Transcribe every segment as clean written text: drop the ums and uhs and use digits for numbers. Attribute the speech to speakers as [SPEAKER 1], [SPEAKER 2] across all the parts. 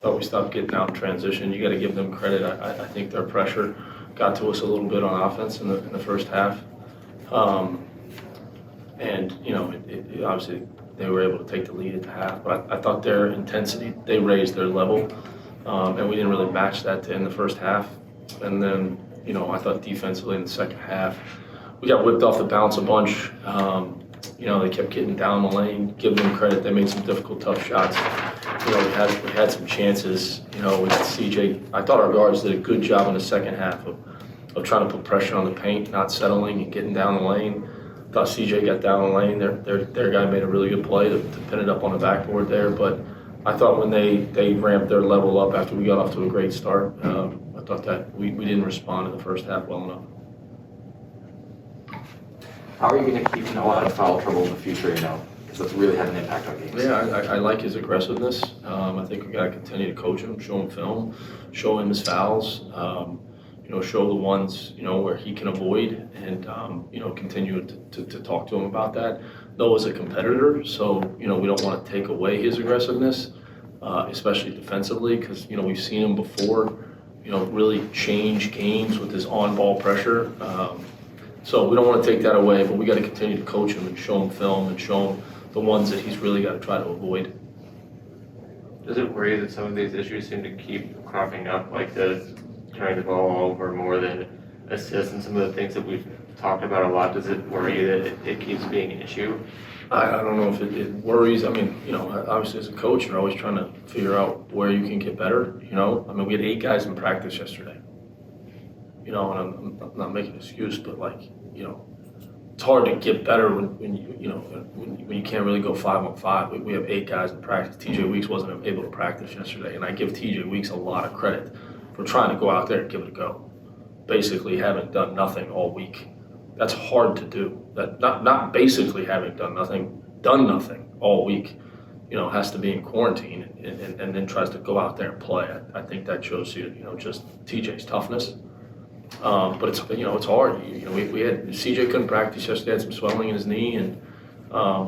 [SPEAKER 1] Thought we stopped getting out in transition. You got to give them credit. I think their pressure got to us a little bit on offense in the first half. And, you know, it obviously they were able to take the lead at the half. But I thought their intensity, they raised their level. And we didn't really match that to end the first half. And then, you know, I thought defensively in the second half, we got whipped off the bounce a bunch. You know, they kept getting down the lane. Give them credit. They made some difficult, tough shots. You know, we had some chances. You know, with CJ, I thought our guards did a good job in the second half of trying to put pressure on the paint, not settling and getting down the lane. I thought CJ got down the lane. Their guy made a really good play to pin it up on the backboard there. But I thought when they ramped their level up after we got off to a great start, I thought that we didn't respond in the first half well enough.
[SPEAKER 2] How are you going to keep Noah out of foul trouble in the future, you know? Because that's really had an impact on games.
[SPEAKER 1] Yeah, I like his aggressiveness. I think we got to continue to coach him, show him film, show him his fouls, you know, show the ones, you know, where he can avoid and, you know, continue to talk to him about that. Noah's a competitor, so, you know, we don't want to take away his aggressiveness, especially defensively, because, you know, we've seen him before, you know, really change games with his on-ball pressure. So we don't want to take that away, but we got to continue to coach him and show him film and show him the ones that he's really got to try to avoid.
[SPEAKER 3] Does it worry you that some of these issues seem to keep cropping up, like the turning the ball over more than assists and some of the things that we've talked about a lot? Does it worry you that it keeps being an issue?
[SPEAKER 1] I don't know if it worries. I mean, you know, obviously as a coach, you're always trying to figure out where you can get better, you know. I mean, we had 8 guys in practice yesterday. You know, and I'm not making an excuse, but like, you know, it's hard to get better when you can't really go 5-on-5. We have 8 guys in practice. TJ Weeks wasn't able to practice yesterday, and I give TJ Weeks a lot of credit for trying to go out there and give it a go. Basically, having done nothing all week. That's hard to do. That not basically having done nothing all week. You know, has to be in quarantine and then tries to go out there and play. I think that shows you know, just TJ's toughness. But it's, you know, it's hard. You know, we had CJ couldn't practice yesterday, had some swelling in his knee, and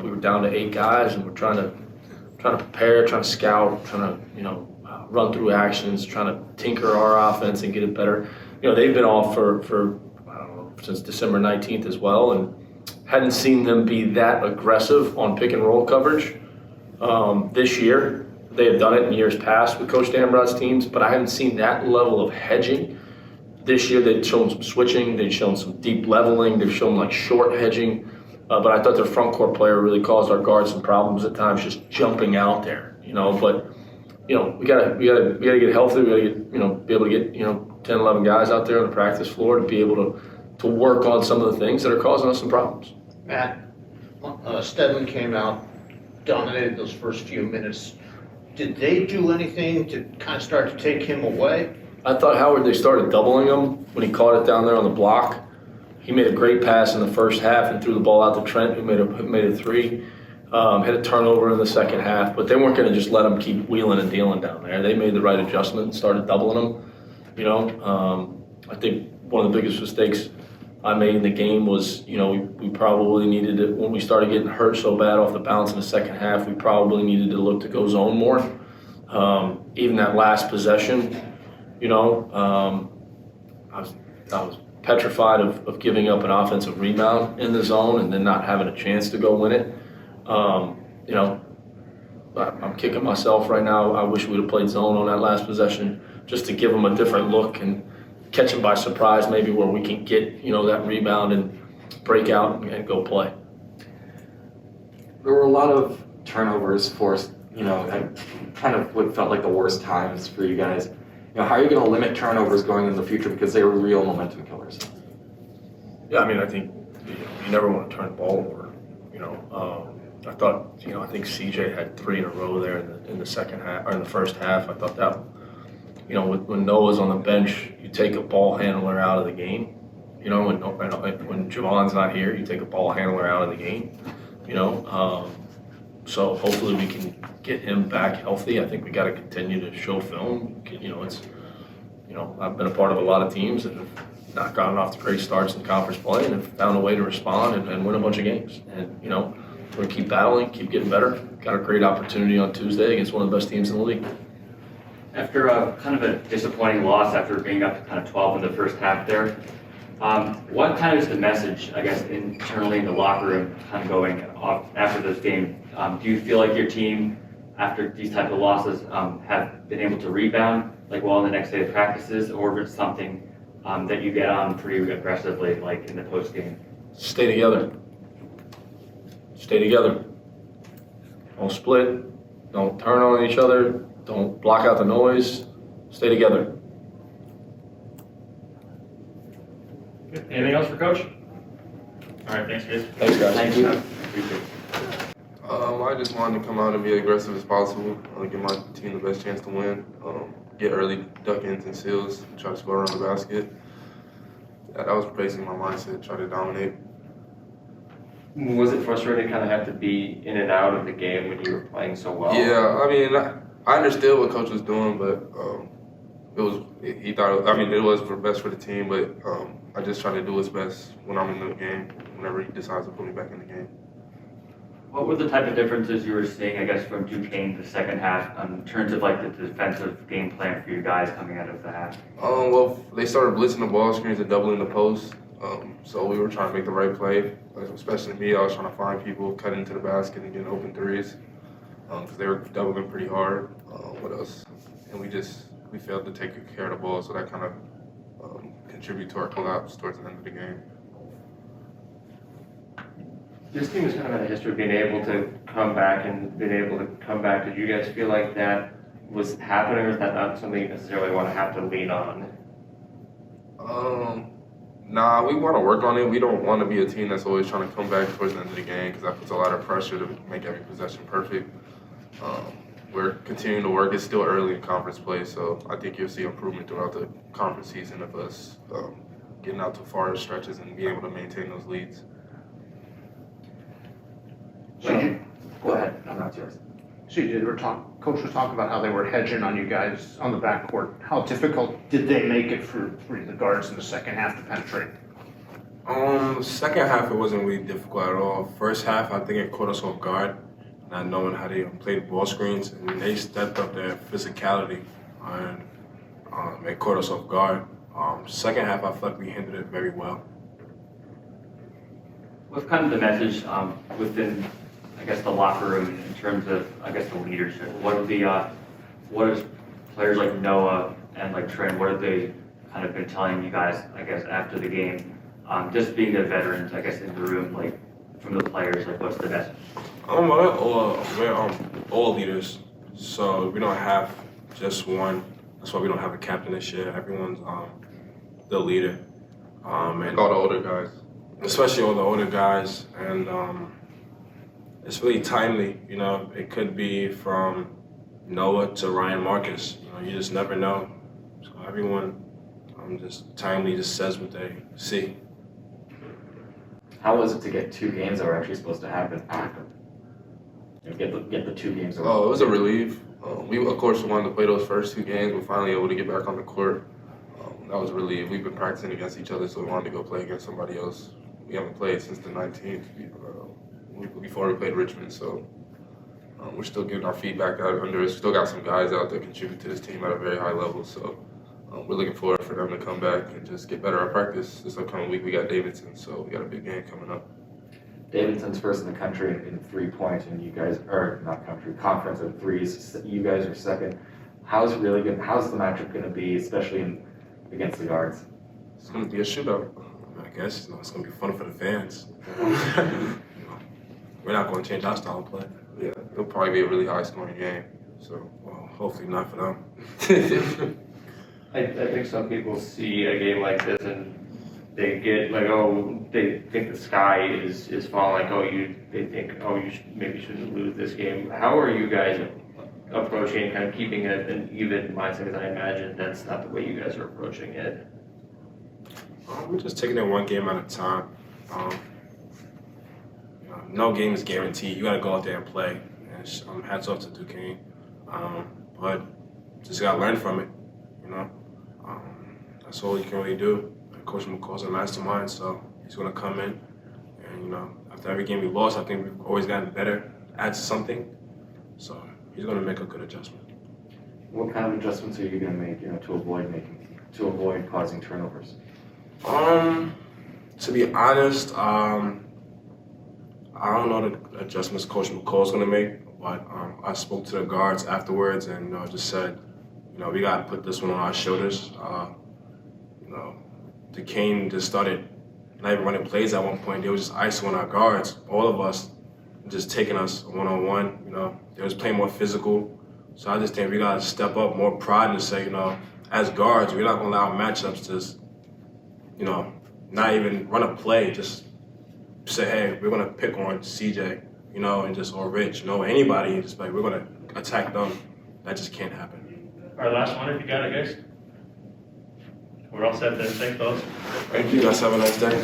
[SPEAKER 1] we were down to 8 guys, and we're trying to prepare, trying to scout, trying to, you know, run through actions, trying to tinker our offense and get it better. You know, they've been off for I don't know, since December 19th as well, and hadn't seen them be that aggressive on pick and roll coverage this year. They have done it in years past with Coach Damrod's teams, but I haven't seen that level of hedging. This year they've shown some switching, they've shown some deep leveling, they've shown like short hedging, but I thought their front court player really caused our guards some problems at times, just jumping out there, you know. But you know, we gotta get healthy. We gotta get, you know, be able to get, you know, 10, 11 guys out there on the practice floor to be able to work on some of the things that are causing us some problems.
[SPEAKER 4] Matt, Stedman came out, dominated those first few minutes. Did they do anything to kind of start to take him away?
[SPEAKER 1] I thought Howard, they started doubling him when he caught it down there on the block. He made a great pass in the first half and threw the ball out to Trent, who made a 3. Had a turnover in the second half, but they weren't going to just let him keep wheeling and dealing down there. They made the right adjustment and started doubling him. You know, I think one of the biggest mistakes I made in the game was, you know, we probably needed to, when we started getting hurt so bad off the bounce in the second half, we probably needed to look to go zone more. Even that last possession, you know, I was petrified of giving up an offensive rebound in the zone and then not having a chance to go win it. You know, I'm kicking myself right now. I wish we'd have played zone on that last possession just to give them a different look and catch them by surprise, maybe where we can get, you know, that rebound and break out and go play.
[SPEAKER 2] There were a lot of turnovers forced, you know, at kind of what felt like the worst times for you guys. You know, how are you going to limit turnovers going in the future, because they were real momentum killers?
[SPEAKER 1] Yeah, I mean, I think you never want to turn the ball over. You know, I thought, you know, I think CJ had 3 in a row there in the second half or in the first half. I thought that, you know, when Noah's on the bench, you take a ball handler out of the game. You know, when Javon's not here, you take a ball handler out of the game. You know, so hopefully we can get him back healthy. I think we got to continue to show film. You know, it's, you know, I've been a part of a lot of teams that have not gotten off to great starts in conference play and have found a way to respond and win a bunch of games. And, you know, we're going to keep battling, keep getting better. Got a great opportunity on Tuesday against one of the best teams in the league.
[SPEAKER 5] After kind of a disappointing loss after being up to kind of 12 in the first half there, what kind of is the message, I guess, internally in the locker room kind of going off after this game? Do you feel like your team, after these type of losses, have been able to rebound like well in the next day of practices, or if it's something that you get on pretty aggressively like in the post game?
[SPEAKER 1] Stay together. Stay together. Don't split. Don't turn on each other. Don't block out the noise. Stay together.
[SPEAKER 6] Anything else for Coach? All right, thanks, guys.
[SPEAKER 1] Thanks, guys.
[SPEAKER 5] Thank you.
[SPEAKER 7] I just wanted to come out and be aggressive as possible, give my team the best chance to win, get early duck-ins and seals, try to score around the basket. Yeah, that was basically my mindset, try to dominate.
[SPEAKER 3] Was it frustrating to kind of have to be in and out of the game when you were playing so well?
[SPEAKER 7] Yeah, I mean, I understood what coach was doing, but he thought, it was best for the team, but I just try to do what's best when I'm in the game, whenever he decides to put me back in the game.
[SPEAKER 5] What were the type of differences you were seeing, I guess, from Duquesne the second half in terms of like the defensive game plan for you guys coming out of the half?
[SPEAKER 7] Well, they started blitzing the ball screens and doubling the post, so we were trying to make the right play. Especially me, I was trying to find people, cut into the basket and get open threes, because they were doubling pretty hard. What else? And we failed to take care of the ball, so that kind of contributed to our collapse towards the end of the game.
[SPEAKER 3] This team has kind of had a history of being able to come back and being able to come back. Did you guys feel like that was happening, or is that not something you necessarily want to have to lean on?
[SPEAKER 7] Nah, we want to work on it. We don't want to be a team that's always trying to come back towards the end of the game, because that puts a lot of pressure to make every possession perfect. We're continuing to work. It's still early in conference play, so I think you'll see improvement throughout the conference season of us getting out to far stretches and being able to maintain those leads.
[SPEAKER 2] Go ahead, no, that's yours.
[SPEAKER 4] So Coach was talking about how they were hedging on you guys on the backcourt. How difficult did they make it for the guards in the second half to penetrate?
[SPEAKER 8] Second half, it wasn't really difficult at all. First half, I think it caught us off guard, not knowing how they play the ball screens, and they stepped up their physicality, and it caught us off guard. Second half, I feel like we handled it very well.
[SPEAKER 5] What's kind of the message within, I guess, the locker room in terms of, I guess, the leadership? What is players like Noah and like Trent, what have they kind of been telling you guys, I guess, after the game? Just being the veterans, I guess, in the room, like from the players, like what's the message?
[SPEAKER 8] We're all leaders, so we don't have just one. That's why we don't have a captain this year. Everyone's the leader, and
[SPEAKER 7] All the older guys.
[SPEAKER 8] especially all the older guys, and it's really timely. It could be from Noah to Ryan Marcus. You just never know. So everyone just timely just says what they see.
[SPEAKER 2] How was it to get 2 games that were actually supposed to happen after? Get the 2 games.
[SPEAKER 7] It was a relief. We, of course, wanted to play those first 2 games, but finally able to get back on the court. That was a relief. We've been practicing against each other, so we wanted to go play against somebody else. We haven't played since the 19th, before we played Richmond, so we're still getting our feet back out under us. Still got some guys out that contribute to this team at a very high level, so we're looking forward for them to come back and just get better at practice. This upcoming week we got Davidson, so we got a big game coming up.
[SPEAKER 2] Davidson's first in the country in 3-point, and you guys are not country, conference in threes. You guys are second. How's the matchup going to be, especially against the guards?
[SPEAKER 7] It's going to be a shootout.
[SPEAKER 8] I guess it's going to be fun for the fans. We're not going to change our style of play.
[SPEAKER 7] Yeah, it'll probably be a really high scoring game. So,
[SPEAKER 8] Well, hopefully not for them.
[SPEAKER 3] I think some people see a game like this and they get like, they think the sky is falling. They think, maybe shouldn't lose this game. How are you guys approaching kind of keeping an even mindset? Because I imagine that's not the way you guys are approaching it.
[SPEAKER 8] We're just taking it one game at a time. No game is guaranteed. You got to go out there and play. And hats off to Duquesne. But just got to learn from it. That's all you can really do. Coach McCall's a mastermind, so he's going to come in. And, after every game we lost, I think we've always gotten better at something. So he's going to make a good adjustment.
[SPEAKER 2] What kind of adjustments are you going to make, to avoid causing turnovers?
[SPEAKER 8] To be honest, I don't know the adjustments Coach McCall's gonna make, but I spoke to the guards afterwards and just said, we gotta put this one on our shoulders. Duquesne just started not even running plays at one point. They were just isolating our guards, all of us, just taking us one-on-one. They was playing more physical. So I just think we gotta step up, more pride, and say, as guards, we're not gonna allow matchups to, not even run a play. Just say, hey, we're gonna pick on CJ, or Rich, anybody, and just like we're gonna attack them. That just can't happen.
[SPEAKER 6] Our last one, if you got it, guys. We're all set then. Thanks, fellas.
[SPEAKER 8] Thank you. Guys have a nice day.